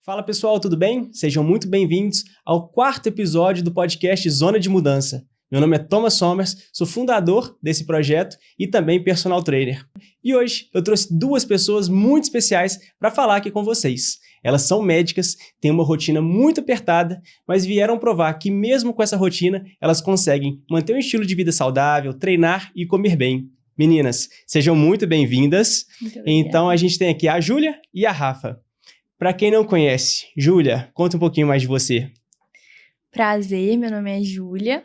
Fala pessoal, tudo bem? Sejam muito bem-vindos ao quarto episódio do podcast Zona de Mudança. Meu nome é Thomas Somers, sou fundador desse projeto e também personal trainer. E hoje eu trouxe duas pessoas muito especiais para falar aqui com vocês. Elas são médicas, têm uma rotina muito apertada, mas vieram provar que mesmo com essa rotina, elas conseguem manter um estilo de vida saudável, treinar e comer bem. Meninas, sejam muito bem-vindas. Então a gente tem aqui a Júlia e a Rafa. Para quem não conhece, Júlia, conta um pouquinho mais de você. Prazer, meu nome é Júlia.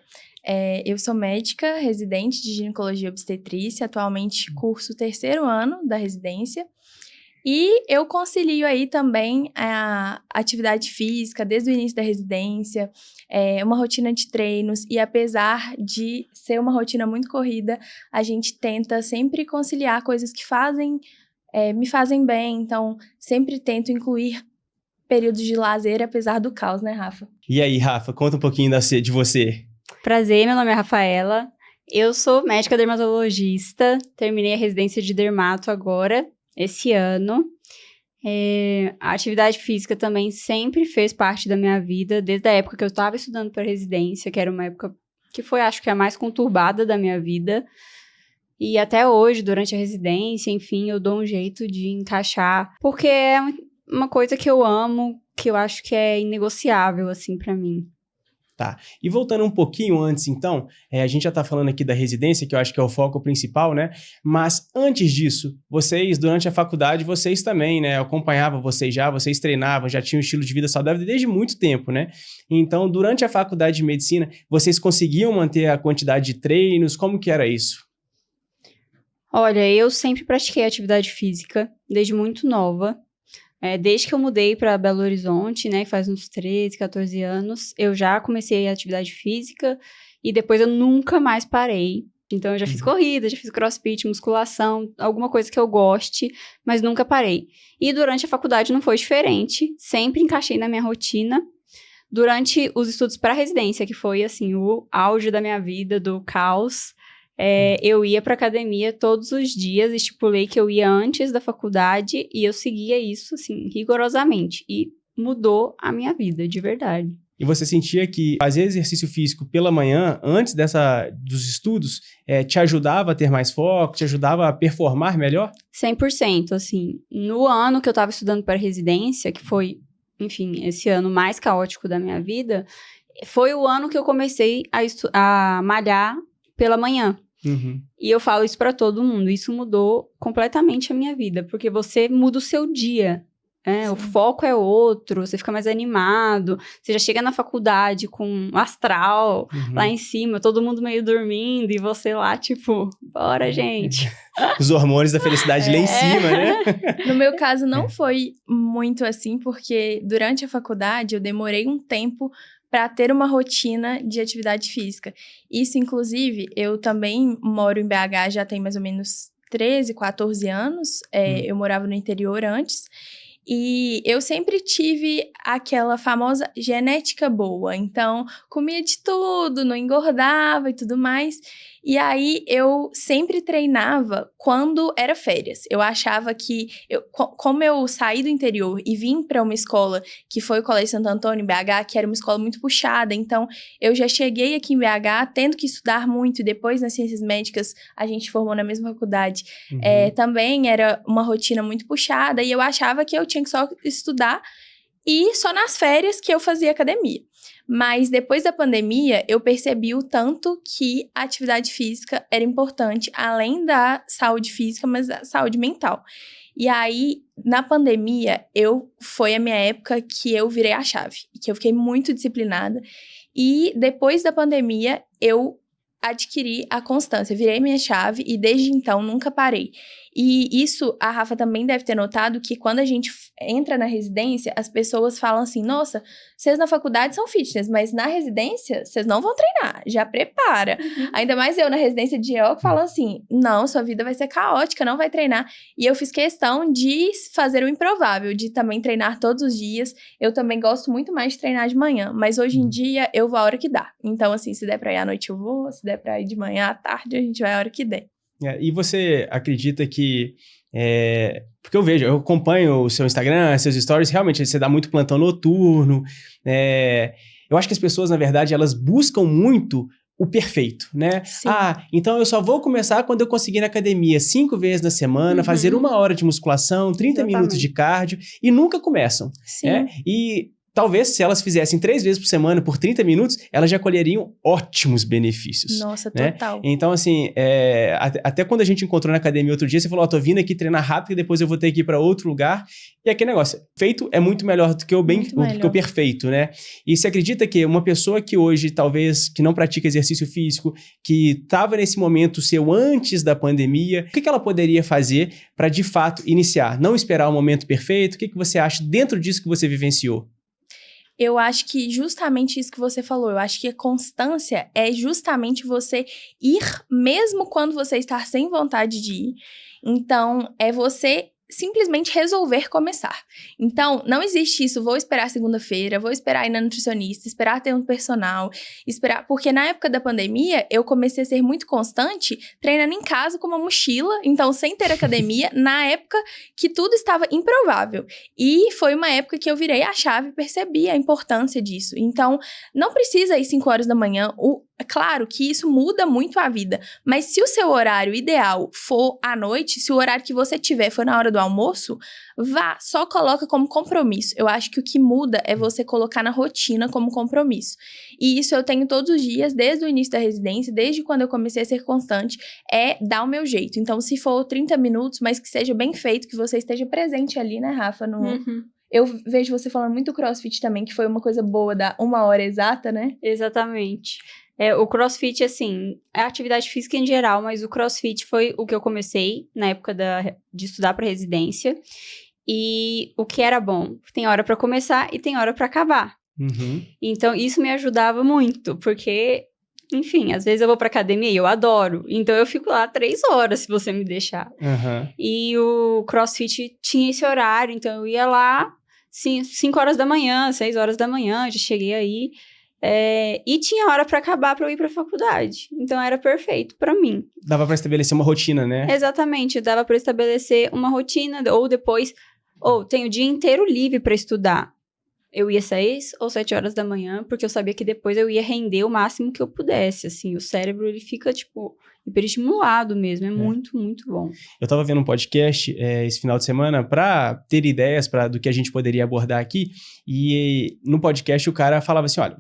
Eu sou médica, residente de ginecologia e obstetrícia, atualmente curso o 3º ano da residência. E eu concilio aí também a atividade física desde o início da residência, uma rotina de treinos. E apesar de ser uma rotina muito corrida, a gente tenta sempre conciliar coisas que me fazem bem. Então, sempre tento incluir períodos de lazer, apesar do caos, né, Rafa? E aí, Rafa, conta um pouquinho de você. Prazer, meu nome é Rafaela. Eu sou médica dermatologista, terminei a residência de dermato agora, esse ano. A atividade física também sempre fez parte da minha vida, desde a época que eu estava estudando para residência, que era uma época que foi, acho que, a mais conturbada da minha vida. E até hoje, durante a residência, enfim, eu dou um jeito de encaixar, porque é uma coisa que eu amo, que eu acho que é inegociável, assim, para mim. Tá, e voltando um pouquinho antes, então, a gente já tá falando aqui da residência, que eu acho que é o foco principal, né? Mas antes disso, vocês, durante a faculdade, vocês também, né? Eu acompanhava vocês treinavam, já tinham um estilo de vida saudável desde muito tempo, né? Então, durante a faculdade de medicina, vocês conseguiam manter a quantidade de treinos? Como que era isso? Olha, eu sempre pratiquei atividade física, desde muito nova. Desde que eu mudei para Belo Horizonte, né, faz uns 13, 14 anos, eu já comecei a atividade física e depois eu nunca mais parei. Então, eu já fiz corrida, já fiz crossfit, musculação, alguma coisa que eu goste, mas nunca parei. E durante a faculdade não foi diferente, sempre encaixei na minha rotina. Durante os estudos para residência, que foi, assim, o auge da minha vida, do caos, eu ia para academia todos os dias, estipulei que eu ia antes da faculdade e eu seguia isso, assim, rigorosamente. E mudou a minha vida, de verdade. E você sentia que fazer exercício físico pela manhã, antes dos estudos, te ajudava a ter mais foco, te ajudava a performar melhor? 100%, assim. No ano que eu estava estudando para residência, que foi, enfim, esse ano mais caótico da minha vida, foi o ano que eu comecei a malhar pela manhã. Uhum. E eu falo isso pra todo mundo, isso mudou completamente a minha vida, porque você muda o seu dia, o foco é outro, você fica mais animado, você já chega na faculdade com astral lá em cima, todo mundo meio dormindo e você lá, tipo, bora, gente. Os hormônios da felicidade lá em cima, né? No meu caso, não foi muito assim, porque durante a faculdade eu demorei um tempo para ter uma rotina de atividade física. Isso, inclusive, eu também moro em BH já tem mais ou menos 13, 14 anos. Eu morava no interior antes. E eu sempre tive aquela famosa genética boa. Então, comia de tudo, não engordava e tudo mais. E aí, eu sempre treinava quando era férias. Eu achava que, como eu saí do interior e vim para uma escola que foi o Colégio Santo Antônio, em BH, que era uma escola muito puxada. Então, eu já cheguei aqui em BH tendo que estudar muito. E depois, nas ciências médicas, a gente formou na mesma faculdade. Também era uma rotina muito puxada. E eu achava que eu tinha que só estudar e só nas férias que eu fazia academia. Mas depois da pandemia, eu percebi o tanto que a atividade física era importante, além da saúde física, mas da saúde mental. E aí, na pandemia, foi a minha época que eu virei a chave, que eu fiquei muito disciplinada. E depois da pandemia, eu adquiri a constância, virei minha chave e desde então nunca parei. E isso, a Rafa também deve ter notado que quando a gente entra na residência, as pessoas falam assim, nossa, vocês na faculdade são fitness, mas na residência, vocês não vão treinar, já prepara. Ainda mais eu na residência de yoga falo assim, não, sua vida vai ser caótica, não vai treinar. E eu fiz questão de fazer o improvável, de também treinar todos os dias. Eu também gosto muito mais de treinar de manhã, mas hoje em dia eu vou a hora que dá. Então assim, se der pra ir à noite eu vou, se der pra ir de manhã à tarde, a gente vai a hora que der. E você acredita que Porque eu acompanho o seu Instagram, seus stories, realmente você dá muito plantão noturno. Eu acho que as pessoas, na verdade, elas buscam muito o perfeito, né? Sim. Então eu só vou começar quando eu conseguir ir na academia 5 vezes na semana, fazer 1 hora de musculação, 30 minutos de cardio, e nunca começam. Sim. E talvez, se elas fizessem 3 vezes por semana, por 30 minutos, elas já colheriam ótimos benefícios. Nossa, né? total. Então, assim, até quando a gente encontrou na academia outro dia, você falou, tô vindo aqui treinar rápido e depois eu vou ter que ir para outro lugar. E aquele negócio, feito é muito melhor do que o perfeito, né? E você acredita que uma pessoa que hoje, talvez, que não pratica exercício físico, que estava nesse momento seu antes da pandemia, o que ela poderia fazer para, de fato, iniciar? Não esperar o momento perfeito? O que você acha dentro disso que você vivenciou? Eu acho que justamente isso que você falou, eu acho que a constância é justamente você ir mesmo quando você está sem vontade de ir. Então, é você simplesmente resolver começar. Então, não existe isso, vou esperar segunda-feira, vou esperar ir na nutricionista, esperar ter um personal, porque na época da pandemia, eu comecei a ser muito constante, treinando em casa com uma mochila, então sem ter academia, na época que tudo estava improvável. E foi uma época que eu virei a chave e percebi a importância disso. Então, não precisa ir 5 horas da manhã, é claro que isso muda muito a vida, mas se o seu horário ideal for à noite, se o horário que você tiver for na hora do almoço, vá, só coloca como compromisso. Eu acho que o que muda é você colocar na rotina como compromisso. E isso eu tenho todos os dias, desde o início da residência, desde quando eu comecei a ser constante, é dar o meu jeito. Então, se for 30 minutos, mas que seja bem feito, que você esteja presente ali, né, Rafa, Eu vejo você falando muito do CrossFit também, que foi uma coisa boa da 1 hora exata, né? Exatamente. O CrossFit, assim, é atividade física em geral, mas o CrossFit foi o que eu comecei na época de estudar para residência. E o que era bom? Tem hora para começar e tem hora para acabar. Então, isso me ajudava muito, porque, enfim, às vezes eu vou pra academia e eu adoro. Então, eu fico lá 3 horas, se você me deixar. E o CrossFit tinha esse horário, então eu ia lá 5 horas da manhã, 6 horas da manhã, já cheguei aí. E tinha hora pra acabar pra eu ir pra faculdade. Então, era perfeito pra mim. Dava pra estabelecer uma rotina, né? Exatamente. Dava pra estabelecer uma rotina, ou depois... tem o dia inteiro livre pra estudar. Eu ia 6 ou 7 horas da manhã, porque eu sabia que depois eu ia render o máximo que eu pudesse, assim. O cérebro, ele fica, hiperestimulado mesmo. É muito, muito bom. Eu tava vendo um podcast esse final de semana pra ter ideias do que a gente poderia abordar aqui. E no podcast o cara falava assim, olha,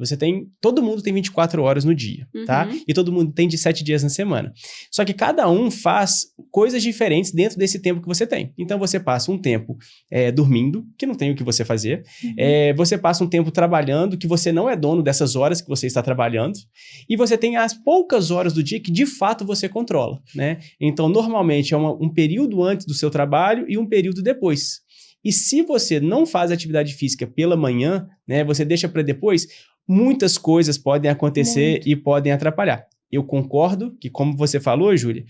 todo mundo tem 24 horas no dia, tá? E todo mundo tem de 7 dias na semana. Só que cada um faz coisas diferentes dentro desse tempo que você tem. Então você passa um tempo dormindo, que não tem o que você fazer. Você passa um tempo trabalhando, que você não é dono dessas horas que você está trabalhando. E você tem as poucas horas do dia que de fato você controla, né? Então normalmente é um período antes do seu trabalho e um período depois. E se você não faz atividade física pela manhã, né, você deixa para depois, muitas coisas podem acontecer e podem atrapalhar. Eu concordo que, como você falou, Júlia,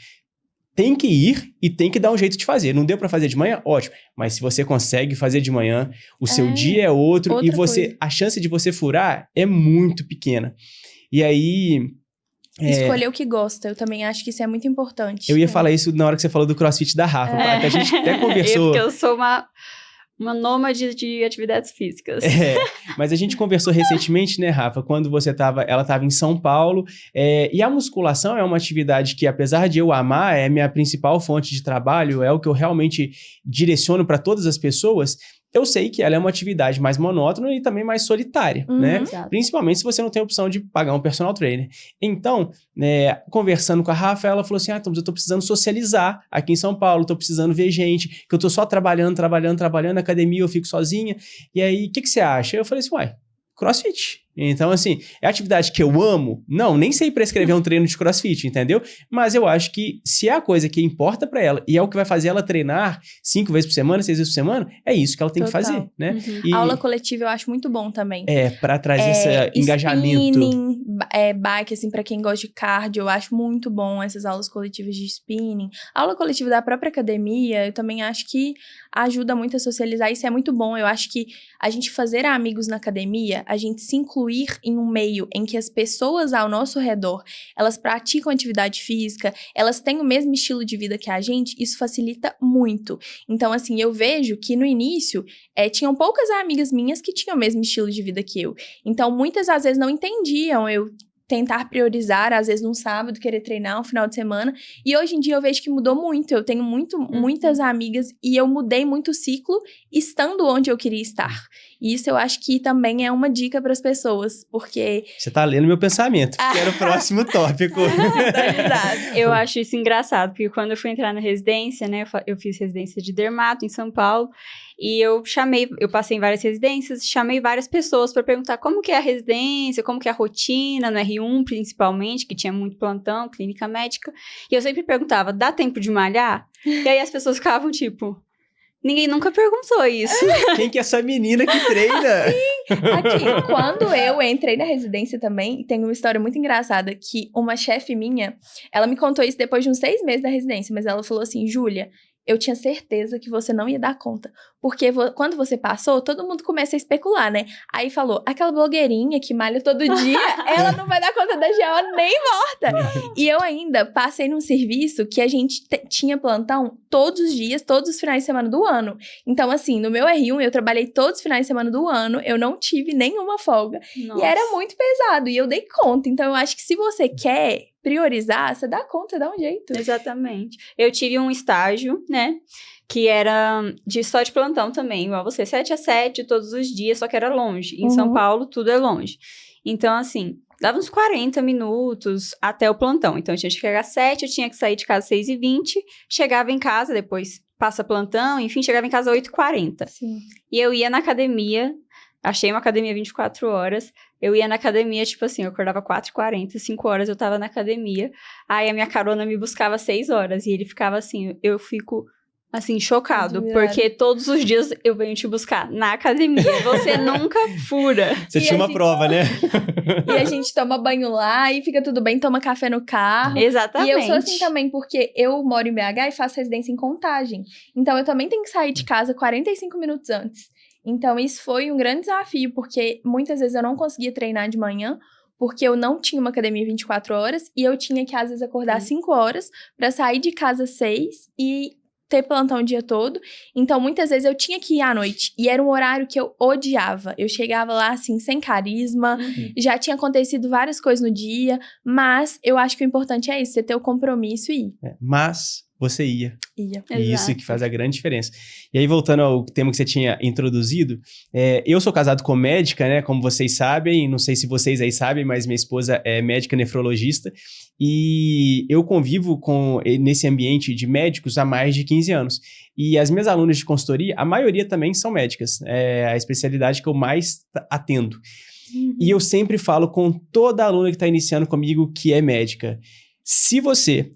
tem que ir e tem que dar um jeito de fazer. Não deu para fazer de manhã? Ótimo. Mas se você consegue fazer de manhã, o seu dia é outro e a chance de você furar é muito pequena. E aí... Escolher o que gosta, eu também acho que isso é muito importante. Eu ia falar isso na hora que você falou do CrossFit da Rafa. A gente até conversou... Porque eu sou uma nômade de atividades físicas. Mas a gente conversou recentemente, né, Rafa? Quando ela estava em São Paulo. E a musculação é uma atividade que, apesar de eu amar, é minha principal fonte de trabalho, é o que eu realmente direciono para todas as pessoas. Eu sei que ela é uma atividade mais monótona e também mais solitária, né? Exato. Principalmente se você não tem a opção de pagar um personal trainer. Então, conversando com a Rafa, ela falou assim, Thomas, eu tô precisando socializar aqui em São Paulo, tô precisando ver gente, que eu tô só trabalhando, na academia eu fico sozinha. E aí, o que você acha? Eu falei assim, CrossFit. Então, assim, é a atividade que eu amo? Não, nem sei prescrever um treino de CrossFit, entendeu? Mas eu acho que se é a coisa que importa pra ela e é o que vai fazer ela treinar 5 vezes por semana, 6 vezes por semana, é isso que ela tem que fazer, né? E aula coletiva eu acho muito bom também. Pra trazer esse engajamento. Spinning, bike, assim, pra quem gosta de cardio, eu acho muito bom essas aulas coletivas de spinning. A aula coletiva da própria academia, eu também acho que ajuda muito a socializar, isso é muito bom. Eu acho que a gente fazer amigos na academia, a gente se inclui incluir em um meio em que as pessoas ao nosso redor, elas praticam atividade física, elas têm o mesmo estilo de vida que a gente, isso facilita muito. Então, assim, eu vejo que no início, tinham poucas amigas minhas que tinham o mesmo estilo de vida que eu. Então, muitas às vezes não entendiam eu tentar priorizar, às vezes num sábado, querer treinar um final de semana. E hoje em dia eu vejo que mudou muito. Eu tenho muitas amigas e eu mudei muito o ciclo estando onde eu queria estar. E isso eu acho que também é uma dica para as pessoas, porque... Você tá lendo meu pensamento, que era o próximo tópico. Eu acho isso engraçado, porque quando eu fui entrar na residência, né, eu fiz residência de dermato em São Paulo, e eu passei em várias residências, chamei várias pessoas para perguntar como que é a residência, como que é a rotina, no R1 principalmente, que tinha muito plantão, clínica médica, e eu sempre perguntava, dá tempo de malhar? E aí as pessoas ficavam tipo... Ninguém nunca perguntou isso. Quem que é essa menina que treina? Sim, aqui, quando eu entrei na residência também, tem uma história muito engraçada, que uma chefe minha, ela me contou isso depois de uns 6 meses da residência, mas ela falou assim, Júlia, eu tinha certeza que você não ia dar conta. Porque quando você passou, todo mundo começa a especular, né? Aí falou, aquela blogueirinha que malha todo dia, ela não vai dar conta da GO nem morta. E eu ainda passei num serviço que a gente tinha plantão todos os dias, todos os finais de semana do ano. Então, assim, no meu R1, eu trabalhei todos os finais de semana do ano, eu não tive nenhuma folga. Nossa. E era muito pesado, e eu dei conta. Então, eu acho que se você quer priorizar, você dá conta, dá um jeito. Exatamente. Eu tive um estágio, né, que era só de plantão também, igual você, 7 a 7, todos os dias, só que era longe. Em São Paulo, tudo é longe. Então, assim, dava uns 40 minutos até o plantão. Então, eu tinha que chegar às 7, eu tinha que sair de casa às 6h20, chegava em casa, depois passa plantão, enfim, chegava em casa às 8h40. Sim. E eu ia na academia, achei uma academia 24 horas, eu ia na academia, tipo assim, eu acordava 4h40, 5 horas eu tava na academia, aí a minha carona me buscava às 6 horas, e ele ficava assim, eu fico, assim, chocado, porque todos os dias eu venho te buscar na academia, você nunca fura. Você tinha uma prova, né? E a gente toma banho lá, e fica tudo bem, toma café no carro. Exatamente. E eu sou assim também, porque eu moro em BH e faço residência em Contagem, então eu também tenho que sair de casa 45 minutos antes. Então, isso foi um grande desafio, porque muitas vezes eu não conseguia treinar de manhã, porque eu não tinha uma academia 24 horas, e eu tinha que, às vezes, acordar 5 horas para sair de casa 6 e ter plantão o dia todo. Então, muitas vezes eu tinha que ir à noite, e era um horário que eu odiava. Eu chegava lá, assim, sem carisma, já tinha acontecido várias coisas no dia, mas eu acho que o importante é isso, você ter o compromisso e ir. Mas você ia. Ia. Isso que faz a grande diferença. E aí, voltando ao tema que você tinha introduzido, eu sou casado com médica, né? Como vocês sabem, não sei se vocês aí sabem, mas minha esposa é médica nefrologista e eu convivo nesse ambiente de médicos há mais de 15 anos. E as minhas alunas de consultoria, a maioria também são médicas. É a especialidade que eu mais atendo. E eu sempre falo com toda aluna que está iniciando comigo que é médica. Se você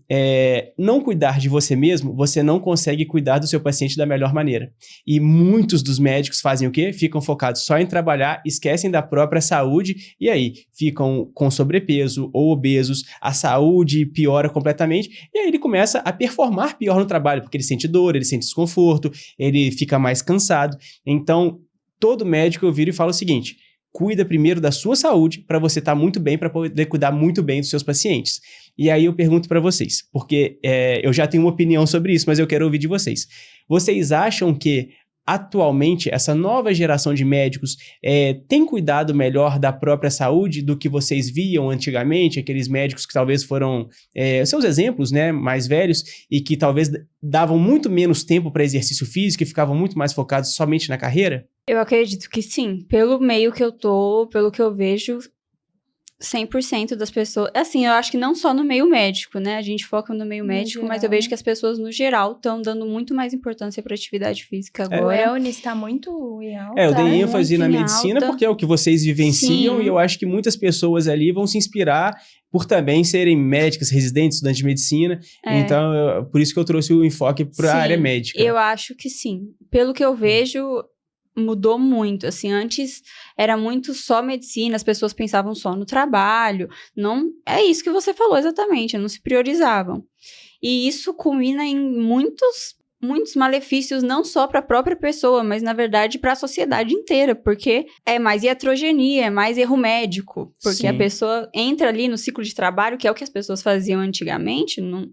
não cuidar de você mesmo, você não consegue cuidar do seu paciente da melhor maneira. E muitos dos médicos fazem o quê? Ficam focados só em trabalhar, esquecem da própria saúde e aí ficam com sobrepeso ou obesos, a saúde piora completamente e aí ele começa a performar pior no trabalho, porque ele sente dor, ele sente desconforto, ele fica mais cansado. Então, todo médico eu viro e falo o seguinte: cuida primeiro da sua saúde para você estar muito bem, para poder cuidar muito bem dos seus pacientes. E aí eu pergunto para vocês, porque eu já tenho uma opinião sobre isso, mas eu quero ouvir de vocês. Vocês acham que atualmente essa nova geração de médicos tem cuidado melhor da própria saúde do que vocês viam antigamente? Aqueles médicos que talvez foram seus exemplos, né, mais velhos e que talvez davam muito menos tempo para exercício físico e ficavam muito mais focados somente na carreira? Eu acredito que sim. Pelo meio que eu tô, pelo que eu vejo, 100% das pessoas... Assim, eu acho que não só no meio médico, né? A gente foca no meio médico, mas eu vejo que as pessoas, no geral, estão dando muito mais importância para atividade física agora. O wellness está muito em alta. Eu dei ênfase na medicina porque é o que vocês vivenciam. Sim. E eu acho que muitas pessoas ali vão se inspirar por também serem médicas, residentes, estudantes de medicina. Então, por isso que eu trouxe o enfoque para a área médica. Eu acho que sim. Pelo que eu vejo... mudou muito, assim, antes era muito só medicina, as pessoas pensavam só no trabalho, não, é isso que você falou exatamente, não se priorizavam, e isso culmina em muitos muitos malefícios não só para a própria pessoa, mas na verdade para a sociedade inteira, porque é mais iatrogenia, é mais erro médico, porque a pessoa entra ali no ciclo de trabalho, que é o que as pessoas faziam antigamente, não,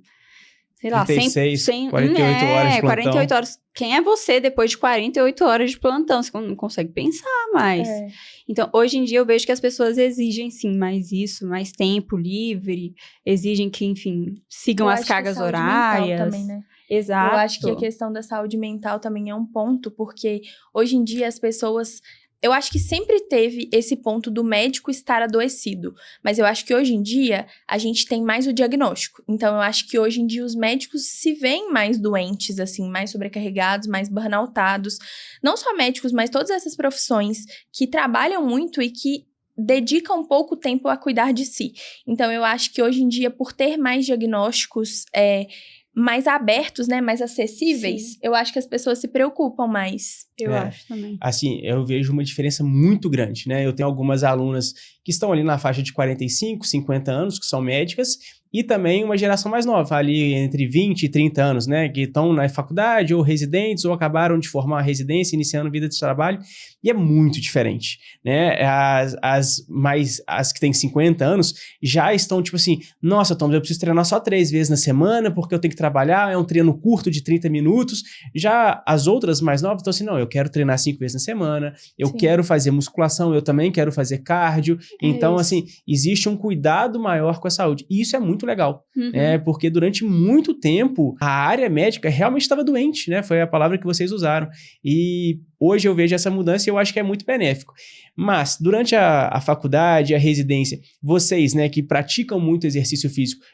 sei lá, 36, 48 horas de plantão. 48 horas. Quem é você depois de 48 horas de plantão? Você não consegue pensar mais. Então, hoje em dia, eu vejo que as pessoas exigem, sim, mais isso, mais tempo livre, exigem que, enfim, sigam as cargas horárias. Também, né? Exato. Eu acho que a questão da saúde mental também é um ponto, porque hoje em dia as pessoas... Eu acho que sempre teve esse ponto do médico estar adoecido, mas eu acho que hoje em dia a gente tem mais o diagnóstico. Então eu acho que hoje em dia os médicos se veem mais doentes, assim, mais sobrecarregados, mais burnoutados. Não só médicos, mas todas essas profissões que trabalham muito e que dedicam pouco tempo a cuidar de si. Então eu acho que hoje em dia, por ter mais diagnósticos mais abertos, né, mais acessíveis, sim, eu acho que as pessoas se preocupam mais. Eu acho também. Assim, eu vejo uma diferença muito grande, né? Eu tenho algumas alunas que estão ali na faixa de 45, 50 anos, que são médicas, e também uma geração mais nova, ali entre 20 e 30 anos, né? Que estão na faculdade, ou residentes, ou acabaram de formar a residência, iniciando vida de trabalho, e é muito diferente, né? As que têm 50 anos já estão, tipo assim, nossa, Tom, eu preciso treinar só 3 vezes na semana, porque eu tenho que trabalhar, é um treino curto de 30 minutos. Já as outras mais novas estão assim, não, eu quero treinar 5 vezes na semana, eu sim, quero fazer musculação, eu também quero fazer cardio. Então, assim, existe um cuidado maior com a saúde. E isso é muito legal, né? Porque durante muito tempo, a área médica realmente estava doente, né? Foi a palavra que vocês usaram. E hoje eu vejo essa mudança e eu acho que é muito benéfico. Mas, durante a faculdade, a residência, vocês, né, que praticam muito exercício físico,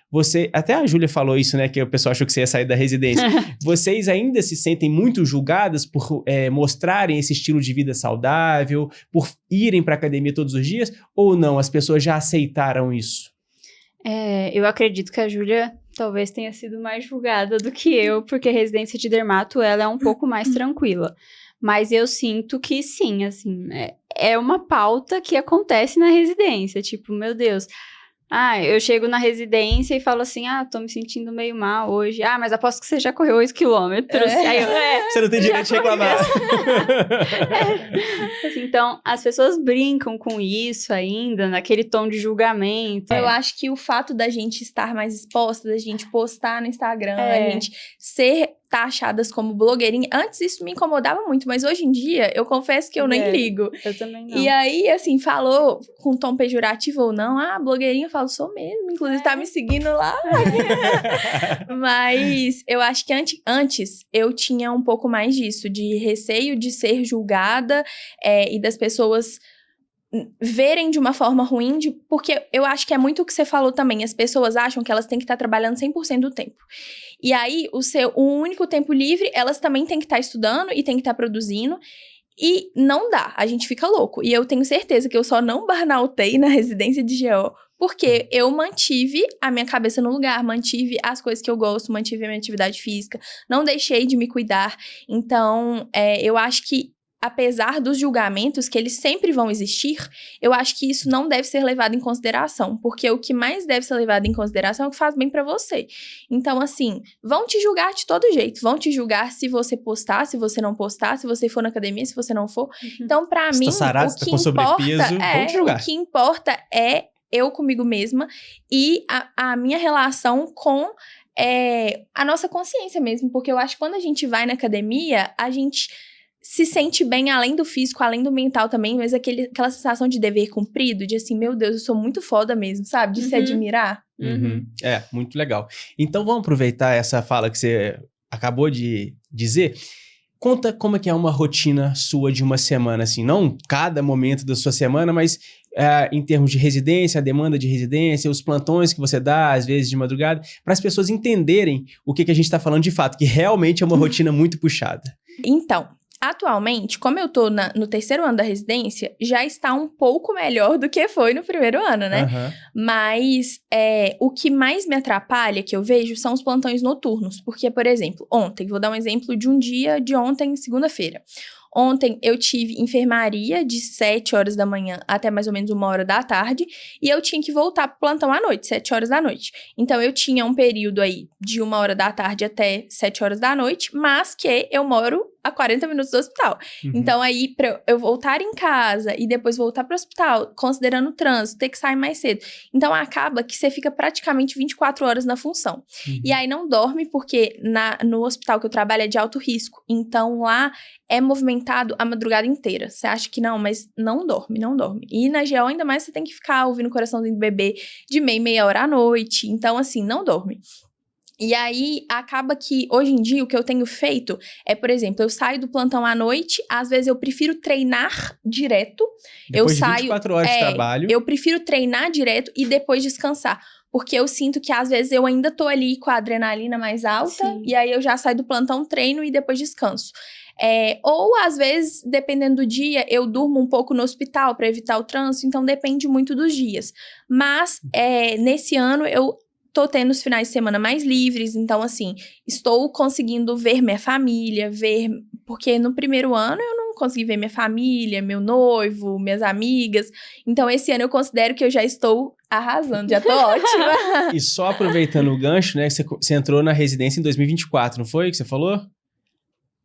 até a Júlia falou isso, né, que o pessoal achou que você ia sair da residência, vocês ainda se sentem muito julgadas por mostrarem esse estilo de vida saudável, por irem para a academia todos os dias, ou não? As pessoas já aceitaram isso? Eu acredito que a Júlia talvez tenha sido mais julgada do que eu, porque a residência de dermato, ela é um pouco mais tranquila. Mas eu sinto que sim, assim, é uma pauta que acontece na residência. Tipo, meu Deus, eu chego na residência e falo assim, tô me sentindo meio mal hoje. Mas aposto que você já correu 8 quilômetros. Você não tem direito de reclamar. Assim, então, as pessoas brincam com isso ainda, naquele tom de julgamento. Eu acho que o fato da gente estar mais exposta, da gente postar no Instagram, a gente ser taxadas como blogueirinha. Antes isso me incomodava muito, mas hoje em dia eu confesso que eu nem ligo. Eu também não. E aí, assim, falou com tom pejorativo ou não, blogueirinha, eu falo, sou mesmo, inclusive tá me seguindo lá. Mas eu acho que antes eu tinha um pouco mais disso, de receio de ser julgada e das pessoas verem de uma forma ruim, porque eu acho que é muito o que você falou também, as pessoas acham que elas têm que estar trabalhando 100% do tempo. E aí, o único tempo livre, elas também têm que estar estudando e têm que estar produzindo, e não dá, a gente fica louco. E eu tenho certeza que eu só não burnoutei na residência de GO, porque eu mantive a minha cabeça no lugar, mantive as coisas que eu gosto, mantive a minha atividade física, não deixei de me cuidar. Então, eu acho que apesar dos julgamentos, que eles sempre vão existir, eu acho que isso não deve ser levado em consideração, porque o que mais deve ser levado em consideração é o que faz bem pra você. Então, assim, vão te julgar de todo jeito, vão te julgar se você postar, se você não postar, se você for na academia, se você não for. Então, pra mim, o que importa é eu comigo mesma e a minha relação com a nossa consciência mesmo, porque eu acho que quando a gente vai na academia, a gente se sente bem além do físico, além do mental também, mas aquela sensação de dever cumprido, de assim, meu Deus, eu sou muito foda mesmo, sabe? De se admirar. Muito legal. Então vamos aproveitar essa fala que você acabou de dizer. Conta como é que é uma rotina sua de uma semana, assim, não cada momento da sua semana, mas em termos de residência, a demanda de residência, os plantões que você dá, às vezes de madrugada, para as pessoas entenderem o que a gente está falando de fato, que realmente é uma rotina muito puxada. Então, atualmente, como eu tô no terceiro ano da residência, já está um pouco melhor do que foi no primeiro ano, né? Mas o que mais me atrapalha, que eu vejo, são os plantões noturnos. Porque, por exemplo, vou dar um exemplo de um dia de ontem, segunda-feira. Ontem eu tive enfermaria de 7 horas da manhã até mais ou menos 1h da tarde. E eu tinha que voltar pro plantão à noite, 7 horas da noite. Então, eu tinha um período aí de 1h da tarde até 7 horas da noite, mas que eu moro a 40 minutos do hospital. Então, aí, pra eu voltar em casa e depois voltar pro hospital, considerando o trânsito, ter que sair mais cedo. Então, acaba que você fica praticamente 24 horas na função. E aí, não dorme, porque no hospital que eu trabalho é de alto risco. Então, lá é movimentado a madrugada inteira. Você acha que não, mas não dorme, não dorme. E na GO, ainda mais, você tem que ficar ouvindo o coraçãozinho do bebê de meia hora à noite. Então, assim, não dorme. E aí, acaba que, hoje em dia, o que eu tenho feito é, por exemplo, eu saio do plantão à noite, às vezes eu prefiro treinar direto. Depois de 24 horas de trabalho. Eu prefiro treinar direto e depois descansar. Porque eu sinto que, às vezes, eu ainda tô ali com a adrenalina mais alta. Sim. E aí, eu já saio do plantão, treino e depois descanso. Ou, às vezes, dependendo do dia, eu durmo um pouco no hospital para evitar o trânsito. Então, depende muito dos dias. Mas, nesse ano, eu tô tendo os finais de semana mais livres, então, assim, estou conseguindo ver minha família, porque no primeiro ano eu não consegui ver minha família, meu noivo, minhas amigas, então esse ano eu considero que eu já estou arrasando, já tô ótima. E só aproveitando o gancho, né, que você entrou na residência em 2024, não foi que você falou?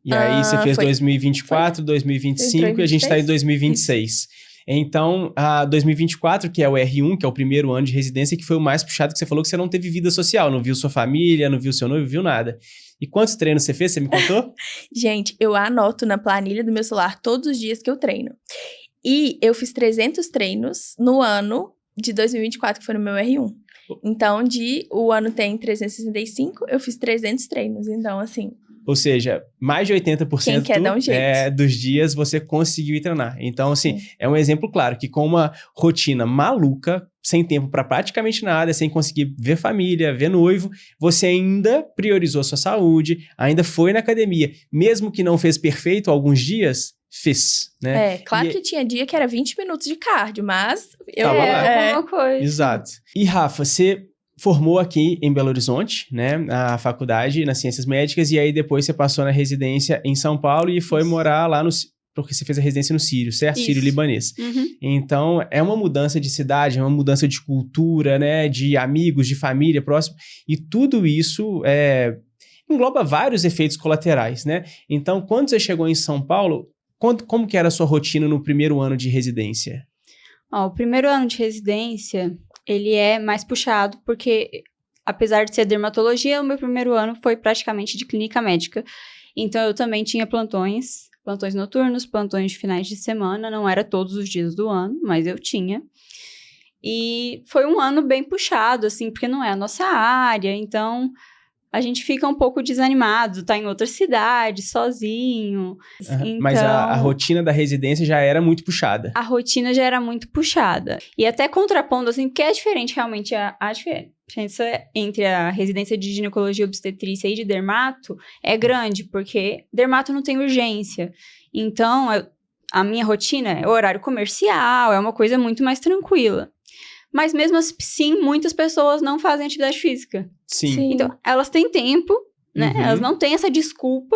E aí você fez 2024, 2025 e a gente tá em 2026. Isso. Então, a 2024, que é o R1, que é o primeiro ano de residência, que foi o mais puxado, que você falou que você não teve vida social, não viu sua família, não viu seu noivo, viu nada. E quantos treinos você fez? Você me contou? Gente, eu anoto na planilha do meu celular todos os dias que eu treino. E eu fiz 300 treinos no ano de 2024, que foi no meu R1. Então, o ano tem 365, eu fiz 300 treinos. Então, assim... Ou seja, mais de 80% Quem quer dar um jeito. Dos dias você conseguiu ir treinar. Então, assim, é um exemplo claro que com uma rotina maluca, sem tempo para praticamente nada, sem conseguir ver família, ver noivo, você ainda priorizou sua saúde, ainda foi na academia. Mesmo que não fez perfeito alguns dias, fez, né? Claro que tinha dia que era 20 minutos de cardio, mas... alguma coisa. Exato. E Rafa, você formou aqui em Belo Horizonte, né, na faculdade, nas Ciências Médicas, e aí depois você passou na residência em São Paulo e foi morar lá porque você fez a residência no Sírio, certo? Isso. Sírio-Libanês. Então, é uma mudança de cidade, é uma mudança de cultura, né, de amigos, de família próximo, e tudo isso engloba vários efeitos colaterais, né? Então, quando você chegou em São Paulo, como que era a sua rotina no primeiro ano de residência? O primeiro ano de residência, ele é mais puxado, porque apesar de ser dermatologia, o meu primeiro ano foi praticamente de clínica médica. Então, eu também tinha plantões noturnos, plantões de finais de semana, não era todos os dias do ano, mas eu tinha. E foi um ano bem puxado, assim, porque não é a nossa área, então a gente fica um pouco desanimado, tá em outra cidade, sozinho. Então, mas a rotina da residência já era muito puxada. A rotina já era muito puxada. E até contrapondo, assim, porque é diferente realmente a diferença entre a residência de ginecologia, obstetrícia e de dermato é grande, porque dermato não tem urgência. Então, a minha rotina é horário comercial, é uma coisa muito mais tranquila. Mas mesmo assim, muitas pessoas não fazem atividade física. Sim. Então, elas têm tempo, né? Elas não têm essa desculpa.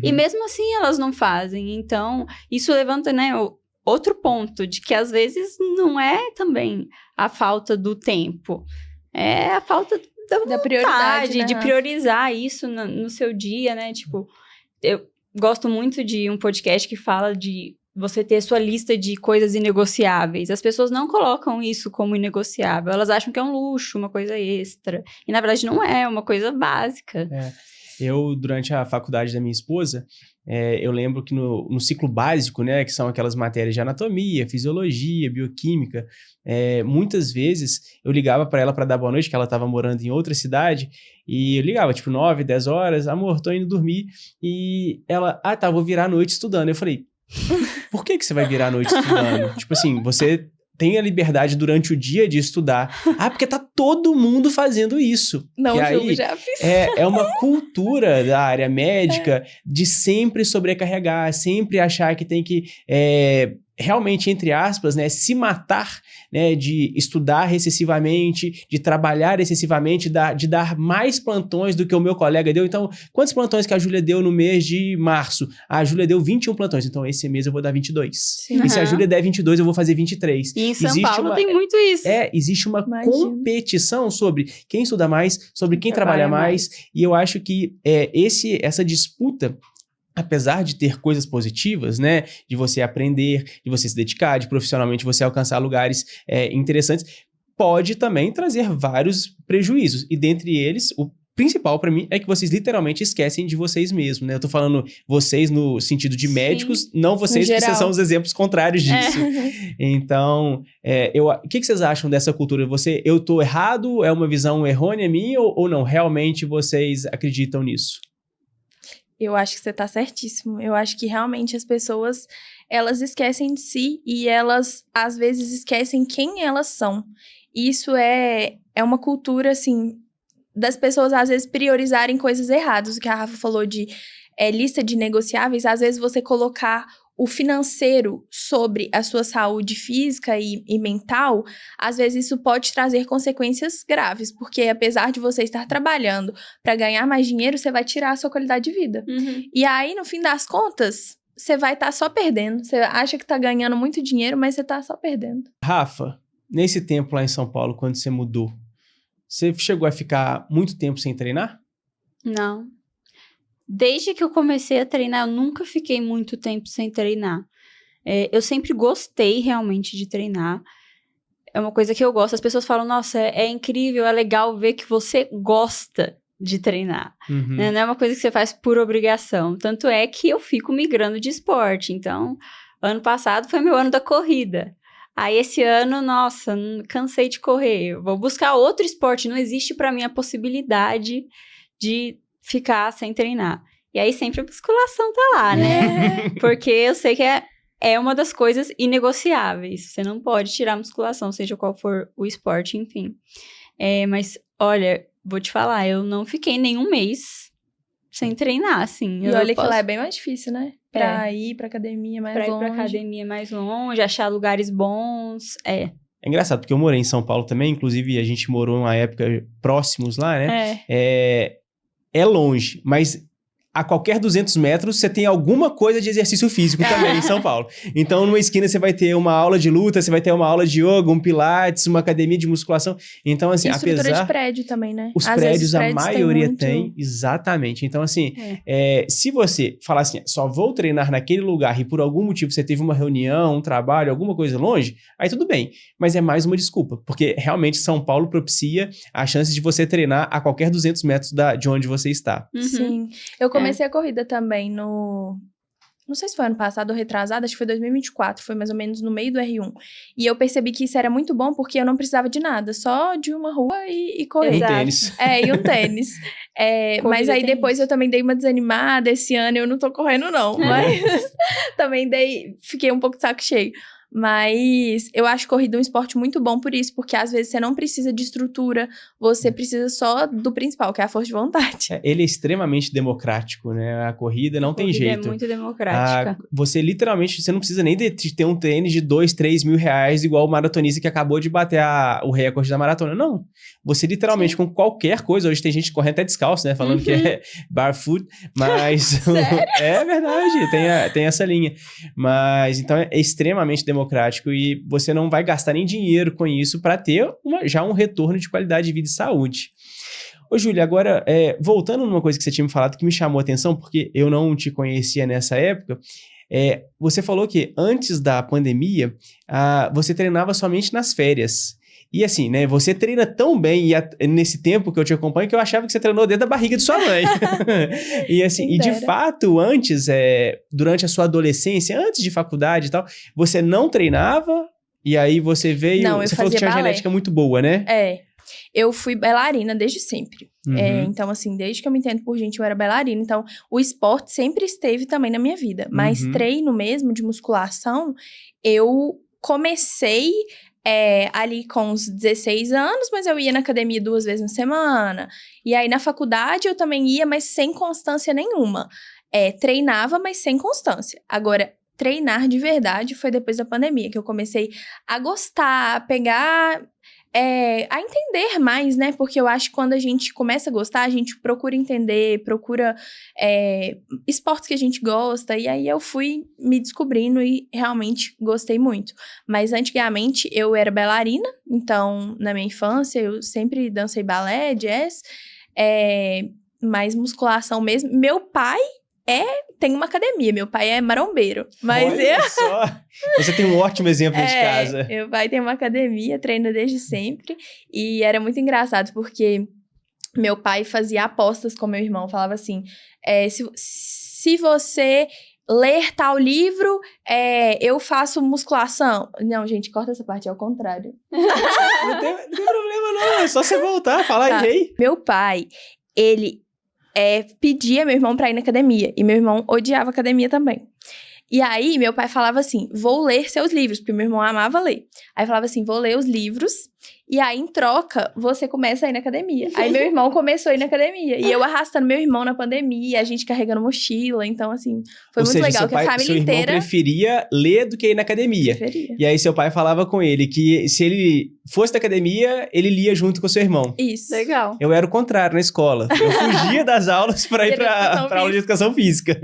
E mesmo assim, elas não fazem. Então, isso levanta, né, outro ponto de que às vezes não é também a falta do tempo. É a falta da vontade, prioridade, né? De priorizar isso no seu dia, né? Tipo, eu gosto muito de um podcast que fala de você ter sua lista de coisas inegociáveis. As pessoas não colocam isso como inegociável. Elas acham que é um luxo, uma coisa extra. E, na verdade, não é uma coisa básica. Eu, durante a faculdade da minha esposa, eu lembro que no ciclo básico, né, que são aquelas matérias de anatomia, fisiologia, bioquímica, muitas vezes eu ligava para ela para dar boa noite, que ela estava morando em outra cidade, e eu ligava, tipo, 9, 10 horas, amor, tô indo dormir, e ela, tá, vou virar a noite estudando. Eu falei, por que você vai virar a noite estudando? Tipo assim, você tem a liberdade durante o dia de estudar. Porque tá todo mundo fazendo isso. Não, e julgo, aí, já fiz. É uma cultura da área médica de sempre sobrecarregar, sempre achar que tem que realmente, entre aspas, né, se matar, né, de estudar excessivamente, de trabalhar excessivamente, de dar mais plantões do que o meu colega deu. Então, quantos plantões que a Júlia deu no mês de março? A Júlia deu 21 plantões, então esse mês eu vou dar 22. Sim. E se a Júlia der 22, eu vou fazer 23. E em São Paulo tem muito isso. Existe uma Imagina. competição sobre quem estuda mais, sobre quem trabalha mais. E eu acho que essa disputa, apesar de ter coisas positivas, né, de você aprender, de você se dedicar, de profissionalmente você alcançar lugares interessantes, pode também trazer vários prejuízos. E dentre eles, o principal pra mim é que vocês literalmente esquecem de vocês mesmos, né? Eu tô falando vocês no sentido de médicos, não vocês, porque vocês são os exemplos contrários disso. Então, o que vocês acham dessa cultura? Eu tô errado? É uma visão errônea minha ou não? Realmente vocês acreditam nisso? Eu acho que você tá certíssimo. Eu acho que realmente as pessoas, elas esquecem de si e elas, às vezes, esquecem quem elas são. Isso é uma cultura, assim, das pessoas, às vezes, priorizarem coisas erradas. O que a Rafa falou de lista de negociáveis, às vezes você colocar o financeiro sobre a sua saúde física e mental, às vezes isso pode trazer consequências graves, porque apesar de você estar trabalhando para ganhar mais dinheiro, você vai tirar a sua qualidade de vida. E aí, no fim das contas, você vai estar só perdendo. Você acha que tá ganhando muito dinheiro, mas você tá só perdendo. Rafa, nesse tempo lá em São Paulo, quando você mudou, você chegou a ficar muito tempo sem treinar? Não. Desde que eu comecei a treinar, eu nunca fiquei muito tempo sem treinar. Eu sempre gostei realmente de treinar. É uma coisa que eu gosto. As pessoas falam, nossa, é incrível, é legal ver que você gosta de treinar. Né? Não é uma coisa que você faz por obrigação. Tanto é que eu fico migrando de esporte. Então, ano passado foi meu ano da corrida. Aí esse ano, nossa, cansei de correr. Eu vou buscar outro esporte. Não existe pra mim a possibilidade de ficar sem treinar. E aí sempre a musculação tá lá, né? Porque eu sei que é uma das coisas inegociáveis. Você não pode tirar a musculação, seja qual for o esporte, enfim. Mas, olha, vou te falar, eu não fiquei nenhum mês sem treinar, assim. E olha que lá é bem mais difícil, né? Pra ir pra academia mais longe. Pra ir pra academia mais longe, achar lugares bons, É engraçado, porque eu morei em São Paulo também, inclusive a gente morou uma época próximos lá, né? É longe, mas a qualquer 200 metros você tem alguma coisa de exercício físico também em São Paulo. Então, numa esquina você vai ter uma aula de luta, você vai ter uma aula de yoga, um pilates, uma academia de musculação. Então, assim, estrutura de prédio também, né? Os prédios, a maioria tem, exatamente. Então, assim, se você falar assim, só vou treinar naquele lugar e por algum motivo você teve uma reunião, um trabalho, alguma coisa longe, aí tudo bem. Mas é mais uma desculpa, porque realmente São Paulo propicia a chance de você treinar a qualquer 200 metros de onde você está. Sim. Eu comecei a corrida também não sei se foi ano passado ou retrasado, acho que foi 2024, foi mais ou menos no meio do R1. E eu percebi que isso era muito bom porque eu não precisava de nada, só de uma rua e correr. E um tênis. E um tênis. Mas aí depois eu também dei uma desanimada, esse ano eu não tô correndo não, mas também fiquei um pouco de saco cheio. Mas eu acho corrida um esporte muito bom por isso, porque às vezes você não precisa de estrutura, você precisa só do principal, que é a força de vontade. Ele é extremamente democrático, né? A corrida não tem jeito. É muito democrática. Você literalmente, você não precisa nem de ter um tênis de 2, 3 mil reais, igual o maratonista que acabou de bater o recorde da maratona. Não. Você literalmente, com qualquer coisa, hoje tem gente correndo até descalço, né? Falando que é barefoot, mas... É verdade, tem essa linha. Mas, então, é extremamente democrático e você não vai gastar nem dinheiro com isso para ter já um retorno de qualidade de vida e saúde. Ô, Júlia, agora, voltando numa coisa que você tinha me falado que me chamou a atenção, porque eu não te conhecia nessa época, você falou que antes da pandemia, você treinava somente nas férias. E assim, né, você treina tão bem nesse tempo que eu te acompanho que eu achava que você treinou dentro da barriga de sua mãe. E assim, e de fato, antes, durante a sua adolescência, antes de faculdade e tal, você não treinava e aí você veio... Não, você falou que tinha uma genética muito boa, né? Eu fui bailarina desde sempre. Então, assim, desde que eu me entendo por gente, eu era bailarina. Então, o esporte sempre esteve também na minha vida. Mas treino mesmo de musculação, eu comecei... ali com uns 16 anos, mas eu ia na academia 2 vezes na semana. E aí, na faculdade, eu também ia, mas sem constância nenhuma. Treinava, mas sem constância. Agora, treinar de verdade foi depois da pandemia, que eu comecei a gostar, a pegar... a entender mais, né? Porque eu acho que quando a gente começa a gostar, a gente procura entender, procura esportes que a gente gosta, e aí eu fui me descobrindo e realmente gostei muito. Mas antigamente eu era bailarina, então na minha infância eu sempre dancei balé, jazz, mais musculação mesmo. Meu pai tem uma academia, meu pai é marombeiro, mas Olha só, você tem um ótimo exemplo de casa. meu pai tem uma academia, treina desde sempre, e era muito engraçado, porque meu pai fazia apostas com meu irmão, falava assim, se você ler tal livro, eu faço musculação. Não, gente, corta essa parte, é ao contrário. Não tem problema não, é só você voltar, falar Tá. e aí. Meu pai, ele pedia meu irmão pra ir na academia. E meu irmão odiava academia também. E aí, meu pai falava assim, vou ler seus livros, porque meu irmão amava ler. Aí falava assim, vou ler os livros, e aí, em troca, você começa a ir na academia. Aí meu irmão começou a ir na academia. E eu arrastando meu irmão na pandemia, a gente carregando mochila. Então, assim, foi Ou muito seja, legal, seu que a pai, família seu irmão inteira preferia ler do que ir na academia. preferia. E aí seu pai falava com ele que se ele fosse da academia, ele lia junto com o seu irmão. Isso. Legal. Eu era o contrário na escola. Eu fugia das aulas para ir para aula de educação física.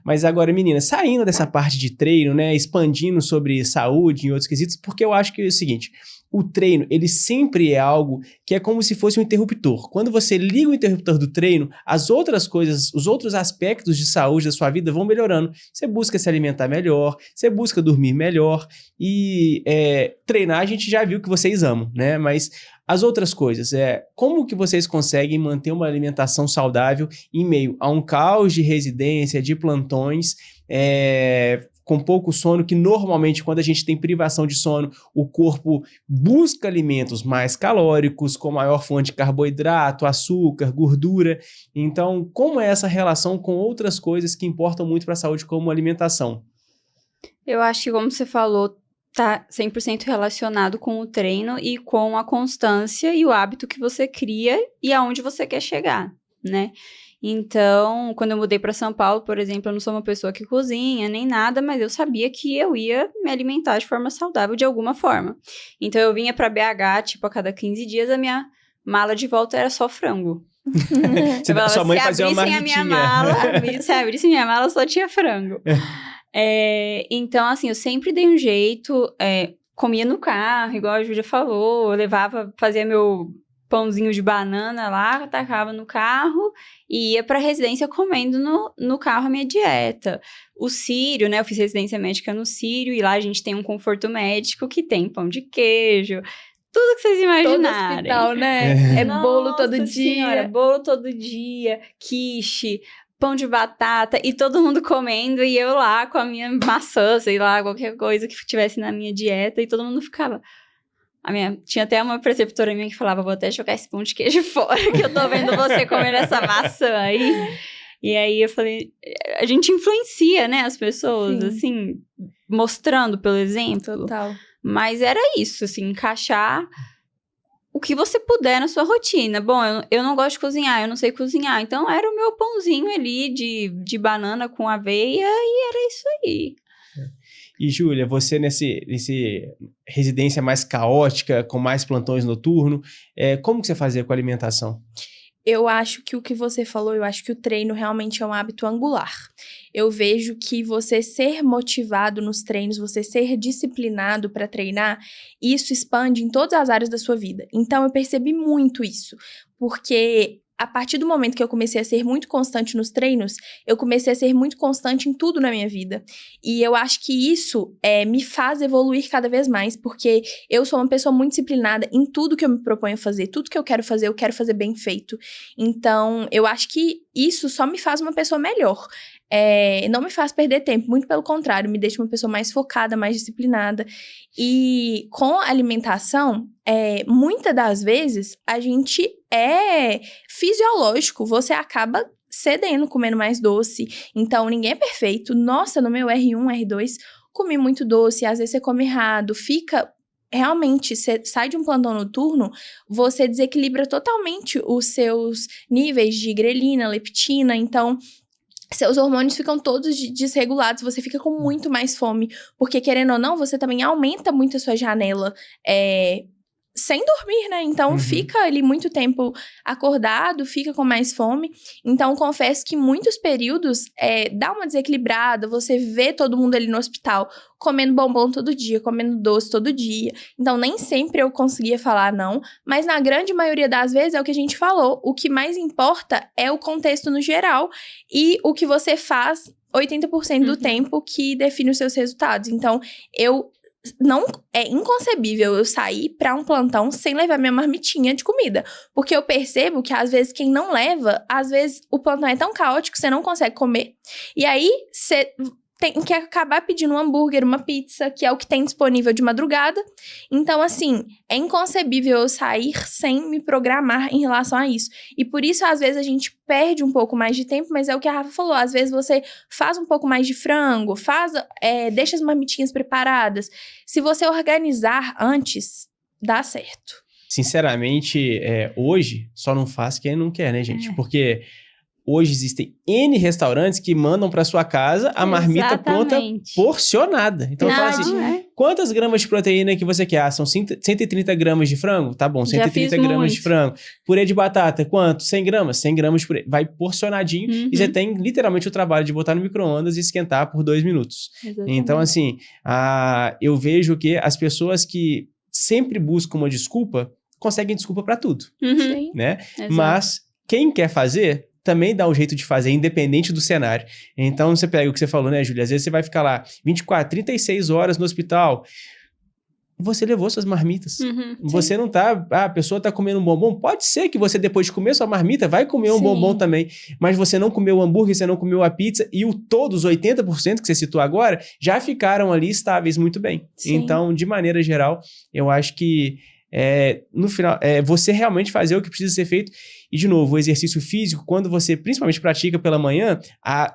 Mas agora, menina, saindo dessa parte de treino, né, expandindo sobre saúde e outros quesitos, porque eu acho que é o seguinte, o treino, ele sempre é algo que é como se fosse um interruptor. Quando você liga o interruptor do treino, as outras coisas, os outros aspectos de saúde da sua vida vão melhorando. Você busca se alimentar melhor, você busca dormir melhor e treinar a gente já viu que vocês amam, né? Mas as outras coisas, como que vocês conseguem manter uma alimentação saudável em meio a um caos de residência, de plantões, com pouco sono, que normalmente quando a gente tem privação de sono, o corpo busca alimentos mais calóricos, com maior fonte de carboidrato, açúcar, gordura. Então, como é essa relação com outras coisas que importam muito para a saúde, como alimentação? Eu acho que, como você falou, tá 100% relacionado com o treino e com a constância e o hábito que você cria e aonde você quer chegar, né? Então, quando eu mudei para São Paulo, por exemplo, eu não sou uma pessoa que cozinha nem nada, mas eu sabia que eu ia me alimentar de forma saudável de alguma forma. Então, eu vinha para BH, tipo, a cada 15 dias, a minha mala de volta era só frango. Sua mãe fazia uma marmitinha. Se abrisse minha mala, só tinha frango. Então, assim, eu sempre dei um jeito, comia no carro, igual a Júlia falou, eu levava, fazia meu pãozinho de banana lá, tacava no carro e ia pra residência comendo no carro a minha dieta. O Sírio, né, eu fiz residência médica no Sírio e lá a gente tem um conforto médico que tem pão de queijo, tudo que vocês imaginarem. Todo hospital, né? Bolo todo Nossa Senhora, dia. bolo todo dia, quiche, pão de batata, e todo mundo comendo, e eu lá com a minha maçã, sei lá, qualquer coisa que tivesse na minha dieta, e todo mundo ficava... Tinha até uma preceptora minha que falava, vou até jogar esse pão de queijo fora, que eu tô vendo você comendo essa maçã aí. E aí eu falei, a gente influencia, né, as pessoas, Sim. assim, mostrando pelo exemplo. Total. Mas era isso, assim, encaixar o que você puder na sua rotina. Bom, eu não gosto de cozinhar, eu não sei cozinhar. Então, era o meu pãozinho ali de banana com aveia e era isso aí. E, Júlia, você nesse residência mais caótica, com mais plantões noturnos, como que você fazia com a alimentação? Eu acho que o que você falou, eu acho que o treino realmente é um hábito angular. Eu vejo que você ser motivado nos treinos, você ser disciplinado para treinar, isso expande em todas as áreas da sua vida. Então, eu percebi muito isso, porque a partir do momento que eu comecei a ser muito constante nos treinos, eu comecei a ser muito constante em tudo na minha vida. E eu acho que isso me faz evoluir cada vez mais, porque eu sou uma pessoa muito disciplinada em tudo que eu me proponho a fazer. Tudo que eu quero fazer bem feito. Então, eu acho que isso só me faz uma pessoa melhor. Não me faz perder tempo, muito pelo contrário, me deixa uma pessoa mais focada, mais disciplinada. E com a alimentação, muitas das vezes, a gente é fisiológico, você acaba cedendo, comendo mais doce. Então, ninguém é perfeito. Nossa, no meu R1, R2, comi muito doce, às vezes você come errado, realmente, você sai de um plantão noturno, você desequilibra totalmente os seus níveis de grelina, leptina, então... seus hormônios ficam todos desregulados, você fica com muito mais fome, porque querendo ou não, você também aumenta muito a sua janela, sem dormir, né? Então, fica ali muito tempo acordado, fica com mais fome. Então, confesso que muitos períodos dá uma desequilibrada, você vê todo mundo ali no hospital comendo bombom todo dia, comendo doce todo dia. Então, nem sempre eu conseguia falar não, mas na grande maioria das vezes é o que a gente falou. O que mais importa é o contexto no geral e o que você faz 80% do tempo que define os seus resultados. Então, não é inconcebível eu sair pra um plantão sem levar minha marmitinha de comida. Porque eu percebo que, às vezes, quem não leva, às vezes o plantão é tão caótico que você não consegue comer. E aí, você tem que acabar pedindo um hambúrguer, uma pizza, que é o que tem disponível de madrugada. Então, assim, é inconcebível eu sair sem me programar em relação a isso. E por isso, às vezes, a gente perde um pouco mais de tempo, mas é o que a Rafa falou. Às vezes, você faz um pouco mais de frango, deixa as marmitinhas preparadas. Se você organizar antes, dá certo. Sinceramente, hoje, só não faz quem não quer, né, gente? Porque hoje existem N restaurantes que mandam para sua casa a marmita pronta, porcionada. Então, fala assim, quantas gramas de proteína que você quer? São 130 gramas de frango? Tá bom, 130 gramas de frango. Purê de batata, quanto? 100 gramas? 100 gramas de purê. Vai porcionadinho e você tem literalmente o trabalho de botar no micro-ondas e esquentar por 2 minutos. Exatamente. Então, assim, eu vejo que as pessoas que sempre buscam uma desculpa, conseguem desculpa para tudo, né? Mas quem quer fazer também dá um jeito de fazer, independente do cenário. Então, você pega o que você falou, né, Júlia? Às vezes você vai ficar lá 24, 36 horas no hospital. Você levou suas marmitas. Você não tá... a pessoa tá comendo um bombom. Pode ser que você, depois de comer sua marmita, vai comer um bombom também. Mas você não comeu o hambúrguer, você não comeu a pizza. E todos os 80% que você citou agora, já ficaram ali estáveis muito bem. Sim. Então, de maneira geral, eu acho que no final, você realmente fazer o que precisa ser feito. E, de novo, o exercício físico, quando você principalmente pratica pela manhã,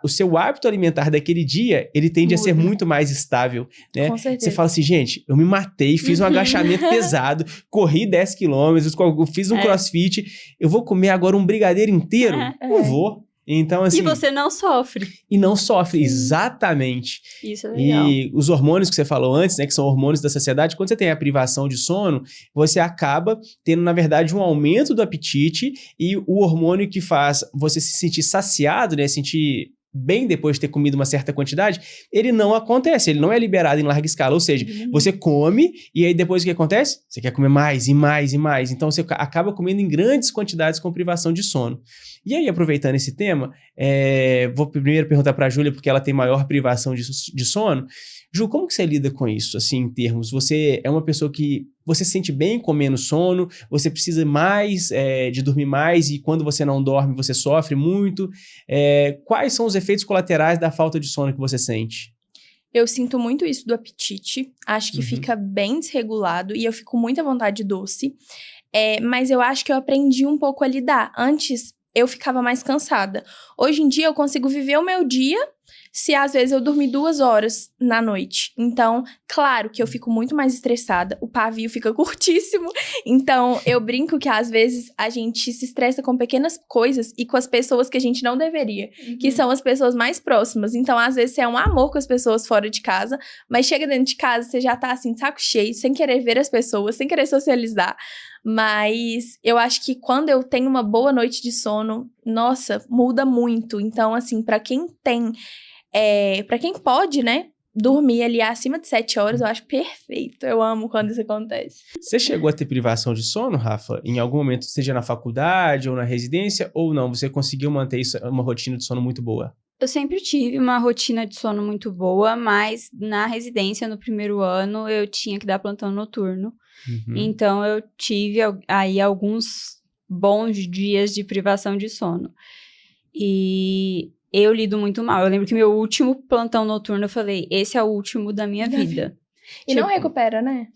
o seu hábito alimentar daquele dia, ele tende a ser muito mais estável, né? Com certeza. Você fala assim, gente, eu me matei, fiz um agachamento pesado, corri 10 quilômetros, fiz um crossfit, eu vou comer agora um brigadeiro inteiro? Não vou. Então, assim... E você não sofre. E não sofre, exatamente. Isso é legal. E os hormônios que você falou antes, né, que são hormônios da saciedade, quando você tem a privação de sono, você acaba tendo, na verdade, um aumento do apetite e o hormônio que faz você se sentir saciado, né, sentir bem depois de ter comido uma certa quantidade, ele não acontece, ele não é liberado em larga escala, ou seja, você come e aí depois o que acontece? Você quer comer mais e mais e mais, então você acaba comendo em grandes quantidades com privação de sono. E aí, aproveitando esse tema, vou primeiro perguntar para a Júlia, porque ela tem maior privação de sono. Ju, como que você lida com isso, assim, em termos? Você é uma pessoa que você se sente bem comendo sono, você precisa mais de dormir mais e quando você não dorme, você sofre muito. Quais são os efeitos colaterais da falta de sono que você sente? Eu sinto muito isso do apetite, acho que fica bem desregulado e eu fico com muita vontade de doce, mas eu acho que eu aprendi um pouco a lidar. Antes, eu ficava mais cansada. Hoje em dia, eu consigo viver o meu dia se às vezes eu dormir 2 horas na noite. Então, claro que eu fico muito mais estressada, o pavio fica curtíssimo. Então, eu brinco que às vezes a gente se estressa com pequenas coisas e com as pessoas que a gente não deveria, que são as pessoas mais próximas. Então, às vezes, você é um amor com as pessoas fora de casa, mas chega dentro de casa, você já tá assim, de saco cheio, sem querer ver as pessoas, sem querer socializar. Mas eu acho que quando eu tenho uma boa noite de sono, nossa, muda muito. Então, assim, pra quem pode, né, dormir ali acima de 7 horas, eu acho perfeito. Eu amo quando isso acontece. Você chegou a ter privação de sono, Rafa? Em algum momento, seja na faculdade ou na residência, ou não? Você conseguiu manter uma rotina de sono muito boa? Eu sempre tive uma rotina de sono muito boa, mas na residência, no primeiro ano, eu tinha que dar plantão noturno. Então, eu tive aí alguns bons dias de privação de sono. E eu lido muito mal. Eu lembro que meu último plantão noturno, eu falei, esse é o último da minha vida. E não recupera, né?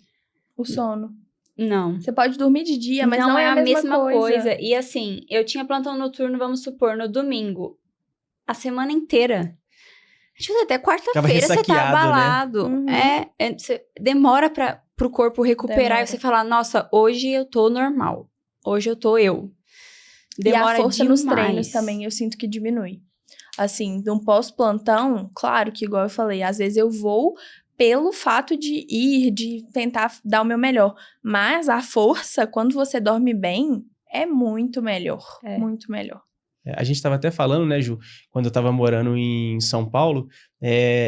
O sono. Não. Você pode dormir de dia, mas não é a mesma coisa. E assim, eu tinha plantão noturno, vamos supor, no domingo. A semana inteira. Até quarta-feira você tá abalado. Né? Você demora pro corpo recuperar e você falar, nossa, hoje eu tô normal. Hoje eu tô eu. Demora e a força demais. nos treinos também, eu sinto que diminui. Assim, de um pós-plantão, claro que, igual eu falei, às vezes eu vou pelo fato de ir, de tentar dar o meu melhor. Mas a força, quando você dorme bem, é muito melhor. Muito melhor. A gente estava até falando, né, Ju, quando eu estava morando em São Paulo,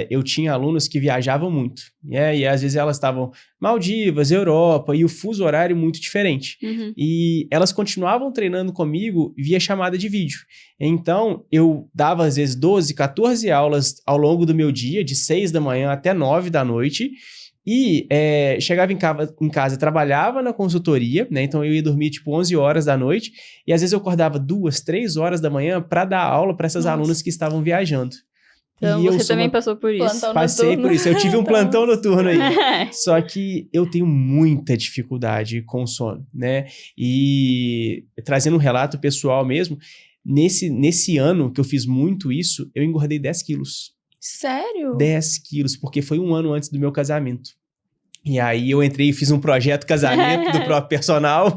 eu tinha alunos que viajavam muito, e às vezes elas estavam Maldivas, Europa, e o fuso horário muito diferente. E elas continuavam treinando comigo via chamada de vídeo. Então, eu dava às vezes 12, 14 aulas ao longo do meu dia, de 6 da manhã até 9 da noite, e chegava em casa, trabalhava na consultoria, né? Então eu ia dormir tipo 11 horas da noite e às vezes eu acordava 2, 3 horas da manhã para dar aula para essas alunas que estavam viajando. Então e você também passou por isso. Passei por isso, eu tive um plantão noturno aí. Só que eu tenho muita dificuldade com sono, né? E trazendo um relato pessoal mesmo, nesse ano que eu fiz muito isso, eu engordei 10 quilos. Sério? 10 quilos, porque foi um ano antes do meu casamento. E aí eu entrei e fiz um projeto casamento do próprio personal,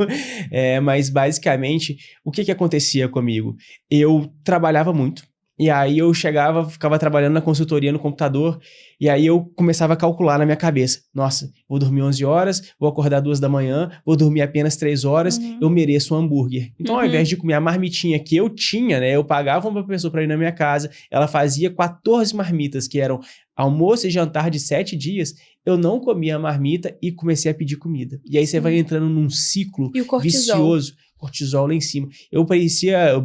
mas basicamente, o que acontecia comigo? Eu trabalhava muito, e aí eu ficava trabalhando na consultoria no computador, e aí eu começava a calcular na minha cabeça, nossa, vou dormir 11 horas, vou acordar 2 da manhã, vou dormir apenas 3 horas, eu mereço um hambúrguer. Então, ao invés de comer a marmitinha que eu tinha, né, eu pagava uma pessoa para ir na minha casa, ela fazia 14 marmitas, que eram almoço e jantar de 7 dias, eu não comia a marmita e comecei a pedir comida. E aí você vai entrando num ciclo vicioso. Cortisol lá em cima. Eu parecia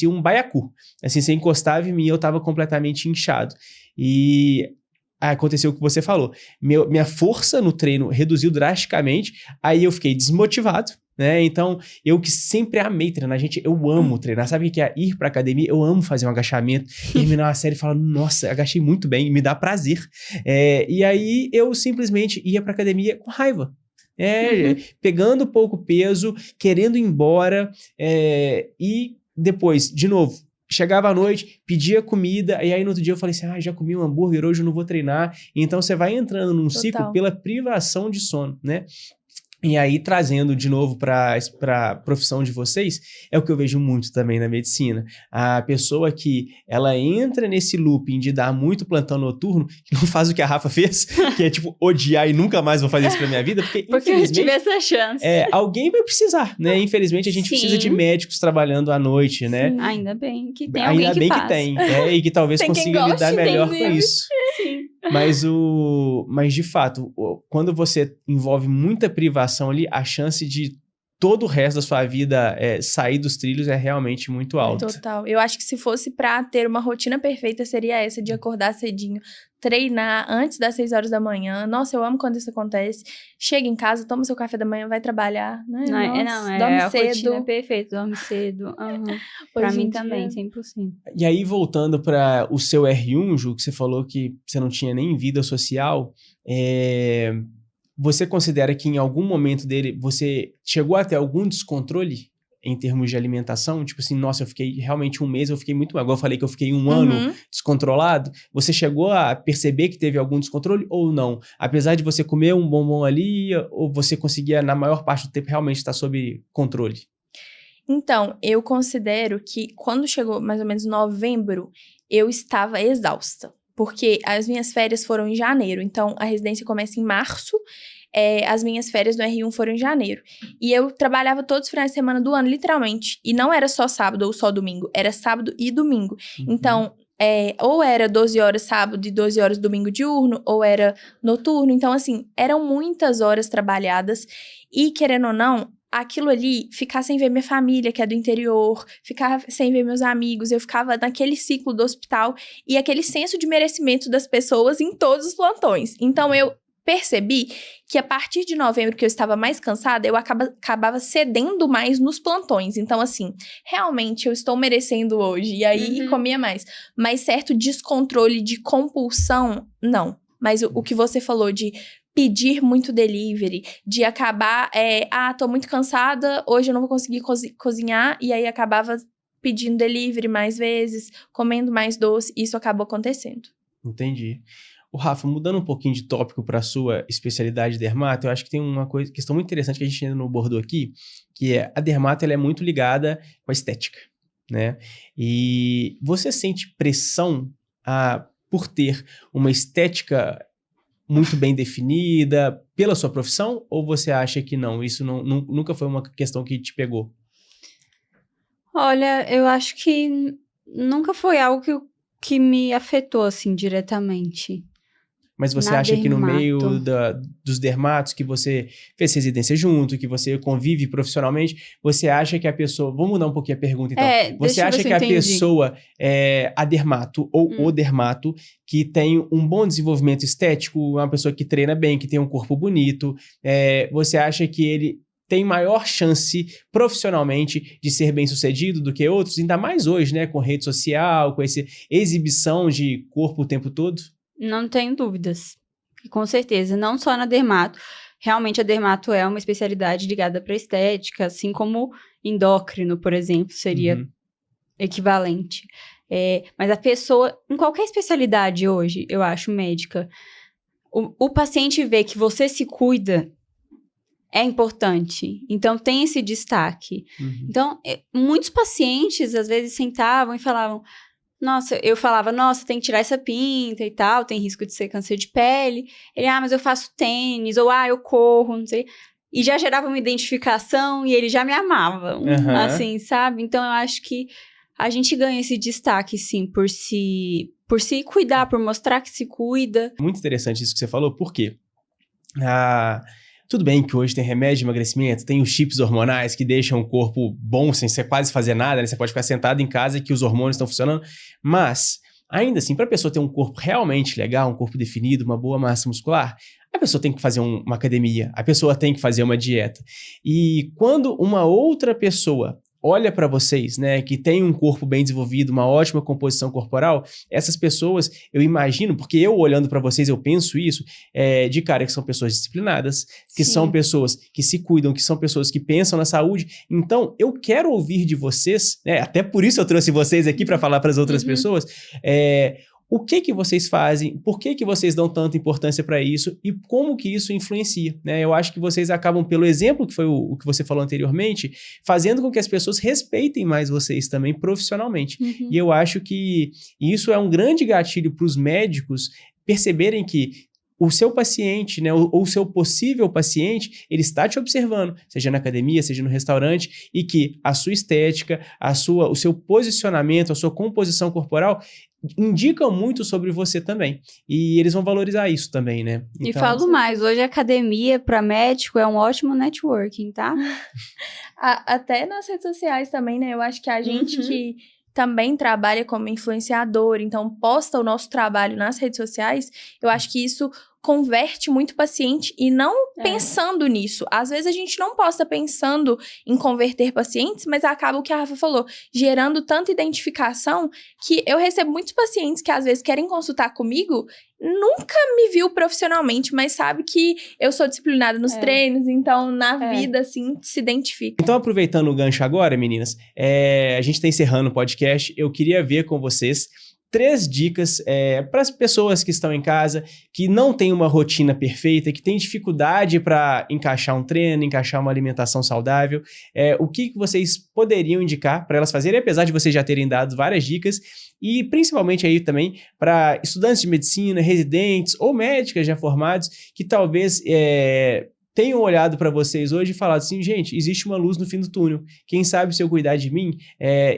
um baiacu. Assim, você encostava em mim, eu tava completamente inchado. E aconteceu o que você falou. Minha força no treino reduziu drasticamente, aí eu fiquei desmotivado, né? Então, eu que sempre amei treinar, eu amo treinar. Sabe o que é ir pra academia? Eu amo fazer um agachamento, terminar uma série e falar, nossa, agachei muito bem, me dá prazer. E aí, eu simplesmente ia pra academia com raiva. Pegando pouco peso, querendo ir embora, e depois, de novo, chegava à noite, pedia comida, e aí no outro dia eu falei assim, já comi um hambúrguer, hoje eu não vou treinar. Então você vai entrando num ciclo pela privação de sono, né? E aí, trazendo de novo para a profissão de vocês, é o que eu vejo muito também na medicina. A pessoa que ela entra nesse looping de dar muito plantão noturno, que não faz o que a Rafa fez, que é tipo odiar e nunca mais vou fazer isso pra minha vida, porque eu tive essa chance. Alguém vai precisar, né? Infelizmente, a gente precisa de médicos trabalhando à noite, né? Sim. Ainda bem que tem alguém que faz. Ainda bem que tem, e que talvez consiga lidar melhor com isso. Sim. Mas de fato, quando você envolve muita privação ali, a chance de todo o resto da sua vida sair dos trilhos é realmente muito alta. Total. Eu acho que se fosse pra ter uma rotina perfeita, seria essa de acordar cedinho, treinar antes das 6 horas da manhã. Nossa, eu amo quando isso acontece. Chega em casa, toma seu café da manhã, vai trabalhar, né? Dorme a cedo. Rotina é perfeita, dorme cedo. Pra mim também, 100%. E aí, voltando para o seu R1, Ju, que você falou que você não tinha nem vida social, você considera que em algum momento dele, você chegou a ter algum descontrole em termos de alimentação? Tipo assim, nossa, eu fiquei realmente um mês, eu fiquei muito mal. Agora eu falei que eu fiquei um ano descontrolado. Você chegou a perceber que teve algum descontrole ou não? Apesar de você comer um bombom ali, ou você conseguia, na maior parte do tempo, realmente estar sob controle? Então, eu considero que quando chegou mais ou menos novembro, eu estava exausta. Porque as minhas férias foram em janeiro. Então, a residência começa em março. As minhas férias no R1 foram em janeiro. E eu trabalhava todos os finais de semana do ano, literalmente. E não era só sábado ou só domingo. Era sábado e domingo. Então, ou era 12 horas sábado e 12 horas domingo diurno, ou era noturno. Então, assim, eram muitas horas trabalhadas. E, querendo ou não, aquilo ali, ficar sem ver minha família, que é do interior, ficar sem ver meus amigos, eu ficava naquele ciclo do hospital e aquele senso de merecimento das pessoas em todos os plantões. Então, eu percebi que a partir de novembro, que eu estava mais cansada, eu acabava cedendo mais nos plantões. Então, assim, realmente eu estou merecendo hoje. E aí, comia mais. Mas certo descontrole de compulsão, não. Mas o que você falou de pedir muito delivery, de acabar, tô muito cansada, hoje eu não vou conseguir cozinhar, e aí acabava pedindo delivery mais vezes, comendo mais doce, isso acabou acontecendo. Entendi. O Rafa, mudando um pouquinho de tópico para a sua especialidade dermato, eu acho que tem uma questão muito interessante que a gente ainda não abordou aqui, que é a dermato, ela é muito ligada com a estética. né? E você sente pressão por ter uma estética muito bem definida pela sua profissão? Ou você acha que não? Isso nunca foi uma questão que te pegou? Olha, eu acho que nunca foi algo que me afetou, assim, diretamente. Mas você Na acha que no meio dermato. dos dermatos, que você fez residência junto, que você convive profissionalmente, você acha que a pessoa... Vamos mudar um pouquinho a pergunta, então. Você Deixa eu ver acha se que eu a entendi. pessoa, a dermato ou o dermato, que tem um bom desenvolvimento estético, uma pessoa que treina bem, que tem um corpo bonito, você acha que ele tem maior chance profissionalmente de ser bem-sucedido do que outros? Ainda mais hoje, né? Com rede social, com essa exibição de corpo o tempo todo? Não tenho dúvidas. Com certeza. Não só na dermato. Realmente, a dermato é uma especialidade ligada para estética, assim como endócrino, por exemplo, seria equivalente. Mas a pessoa, em qualquer especialidade hoje, eu acho, médica, o paciente vê que você se cuida é importante. Então, tem esse destaque. Então, muitos pacientes, às vezes, sentavam e falavam... eu falava, tem que tirar essa pinta e tal, tem risco de ser câncer de pele. Ele, mas eu faço tênis, ou eu corro, não sei. E já gerava uma identificação e ele já me amava, assim, sabe? Então, eu acho que a gente ganha esse destaque, sim, por se cuidar, por mostrar que se cuida. Muito interessante isso que você falou, por quê? Tudo bem que hoje tem remédio de emagrecimento, tem os chips hormonais que deixam o corpo bom sem você quase fazer nada, né? Você pode ficar sentado em casa e que os hormônios estão funcionando, mas ainda assim, para a pessoa ter um corpo realmente legal, um corpo definido, uma boa massa muscular, a pessoa tem que fazer uma academia, a pessoa tem que fazer uma dieta. E quando uma outra pessoa olha para vocês, né, que tem um corpo bem desenvolvido, uma ótima composição corporal, essas pessoas, eu imagino, porque eu olhando para vocês, eu penso isso, de cara que são pessoas disciplinadas, que são pessoas que se cuidam, que são pessoas que pensam na saúde. Então, eu quero ouvir de vocês, né, até por isso eu trouxe vocês aqui para falar para as outras pessoas, o que vocês fazem, por que vocês dão tanta importância para isso e como que isso influencia, né? Eu acho que vocês acabam, pelo exemplo que foi o que você falou anteriormente, fazendo com que as pessoas respeitem mais vocês também profissionalmente. E eu acho que isso é um grande gatilho para os médicos perceberem que o seu paciente, né, ou o seu possível paciente, ele está te observando, seja na academia, seja no restaurante, e que a sua estética, o seu posicionamento, a sua composição corporal indicam muito sobre você também. E eles vão valorizar isso também, né? Então, e falo mais, hoje a academia para médico é um ótimo networking, tá? Até nas redes sociais também, né? Eu acho que a gente que também trabalha como influenciador, então posta o nosso trabalho nas redes sociais, eu acho que isso converte muito o paciente e não pensando nisso. Às vezes a gente não posta pensando em converter pacientes, mas acaba o que a Rafa falou, gerando tanta identificação que eu recebo muitos pacientes que às vezes querem consultar comigo, nunca me viu profissionalmente, mas sabe que eu sou disciplinada nos treinos, então na vida, assim, se identifica. Então, aproveitando o gancho agora, meninas, a gente está encerrando o podcast, eu queria ver com vocês 3 dicas para as pessoas que estão em casa, que não têm uma rotina perfeita, que têm dificuldade para encaixar um treino, encaixar uma alimentação saudável. O que vocês poderiam indicar para elas fazerem, apesar de vocês já terem dado várias dicas, e principalmente aí também para estudantes de medicina, residentes ou médicas já formados, que talvez tenham olhado para vocês hoje e falado assim, gente, existe uma luz no fim do túnel. Quem sabe se eu cuidar de mim,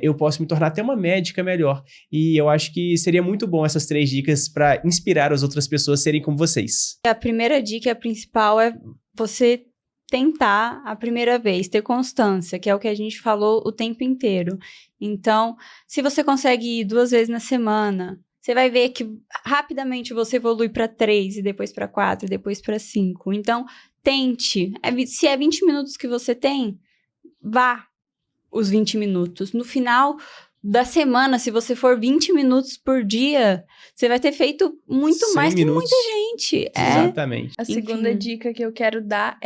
eu posso me tornar até uma médica melhor. E eu acho que seria muito bom essas 3 dicas para inspirar as outras pessoas a serem como vocês. A primeira dica, a principal, é você tentar a primeira vez, ter constância, que é o que a gente falou o tempo inteiro. Então, se você consegue ir 2 vezes na semana, você vai ver que rapidamente você evolui para 3, e depois para 4, e depois para 5. Então, tente. Se é 20 minutos que você tem, vá os 20 minutos. No final da semana, se você for 20 minutos por dia, você vai ter feito muito mais que muita gente. Exatamente. A segunda dica que eu quero dar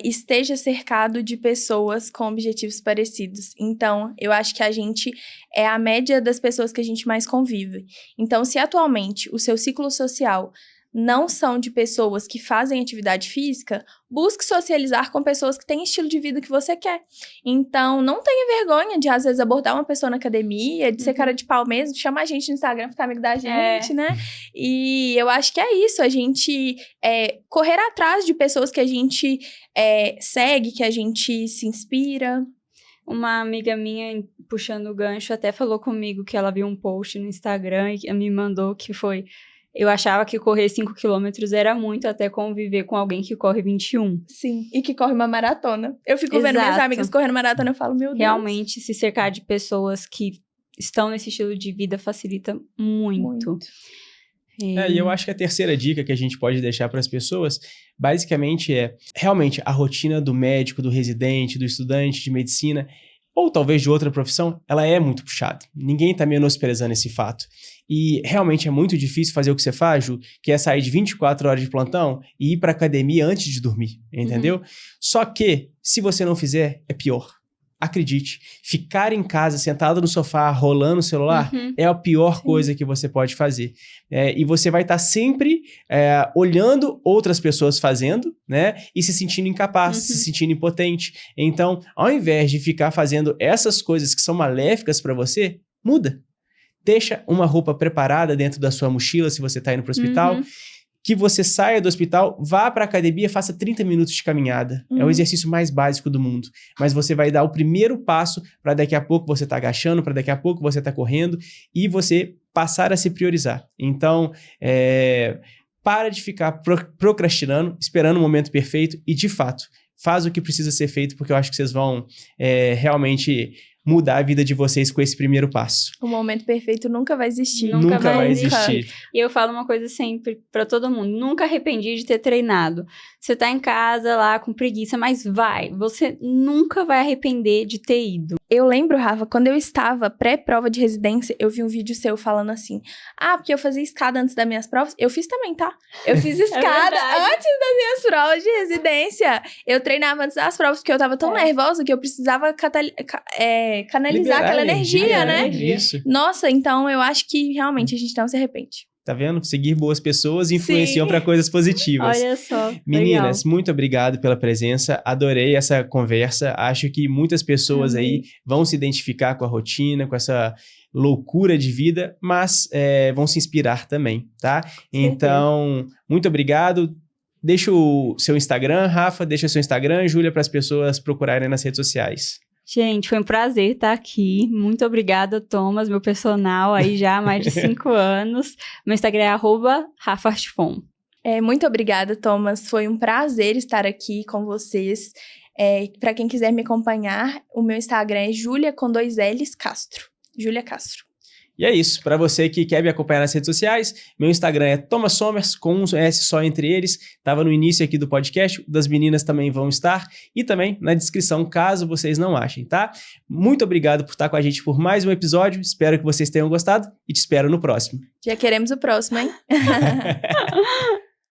esteja cercado de pessoas com objetivos parecidos. Então, eu acho que a gente é a média das pessoas que a gente mais convive. Então, se atualmente o seu ciclo social não são de pessoas que fazem atividade física, busque socializar com pessoas que têm estilo de vida que você quer. Então, não tenha vergonha de, às vezes, abordar uma pessoa na academia, de ser cara de pau mesmo, de chamar a gente no Instagram, ficar amigo da gente, né? E eu acho que é isso, a gente correr atrás de pessoas que a gente segue, que a gente se inspira. Uma amiga minha, puxando o gancho, até falou comigo que ela viu um post no Instagram e me mandou que foi... Eu achava que correr 5 quilômetros era muito, até conviver com alguém que corre 21. Sim, e que corre uma maratona. Eu fico vendo minhas amigas correndo maratona, eu falo, meu Deus. Realmente, se cercar de pessoas que estão nesse estilo de vida facilita muito. E eu acho que a terceira dica que a gente pode deixar para as pessoas, basicamente realmente, a rotina do médico, do residente, do estudante de medicina, ou talvez de outra profissão, ela é muito puxada. Ninguém está menosprezando esse fato. E realmente é muito difícil fazer o que você faz, Ju, que é sair de 24 horas de plantão e ir para academia antes de dormir, entendeu? Só que, se você não fizer, é pior. Acredite, ficar em casa, sentado no sofá, rolando o celular, é a pior coisa que você pode fazer. E você vai estar sempre olhando outras pessoas fazendo, né? E se sentindo incapaz, se sentindo impotente. Então, ao invés de ficar fazendo essas coisas que são maléficas para você, muda. Deixa uma roupa preparada dentro da sua mochila, se você está indo para o hospital. Que você saia do hospital, vá para a academia, faça 30 minutos de caminhada. É o exercício mais básico do mundo. Mas você vai dar o primeiro passo para daqui a pouco você tá agachando, para daqui a pouco você tá correndo e você passar a se priorizar. Então, para de ficar procrastinando, esperando o momento perfeito e, de fato, faz o que precisa ser feito, porque eu acho que vocês vão realmente mudar a vida de vocês com esse primeiro passo. O momento perfeito nunca vai existir. Nunca vai existir. E eu falo uma coisa sempre pra todo mundo, nunca arrependi de ter treinado. Você tá em casa lá com preguiça, mas vai. Você nunca vai arrepender de ter ido. Eu lembro, Rafa, quando eu estava pré-prova de residência, eu vi um vídeo seu falando assim, porque eu fazia escada antes das minhas provas. Eu fiz também, tá? Eu fiz escada antes das minhas provas de residência. Eu treinava antes das provas, porque eu tava tão nervosa que eu precisava canalizar aquela energia, né? Isso. Nossa, então eu acho que realmente a gente não se arrepende. Tá vendo? Seguir boas pessoas influenciam para coisas positivas. Olha só. Meninas, legal. Muito obrigado pela presença. Adorei essa conversa. Acho que muitas pessoas aí vão se identificar com a rotina, com essa loucura de vida, mas vão se inspirar também, tá? Então, muito obrigado. Deixa o seu Instagram, Rafa, deixa o seu Instagram, Júlia, para as pessoas procurarem nas redes sociais. Gente, foi um prazer estar aqui. Muito obrigada, Thomas, meu personal aí já há mais de 5 anos. Meu Instagram é @rafaartfon. Muito obrigada, Thomas. Foi um prazer estar aqui com vocês. Para quem quiser me acompanhar, o meu Instagram é Julia com 2 L's Castro. Júlia Castro. E é isso. Para você que quer me acompanhar nas redes sociais, meu Instagram é Thomas Somers, com um S só entre eles. Estava no início aqui do podcast, das meninas também vão estar. E também na descrição, caso vocês não achem, tá? Muito obrigado por estar com a gente por mais um episódio. Espero que vocês tenham gostado e te espero no próximo. Já queremos o próximo, hein?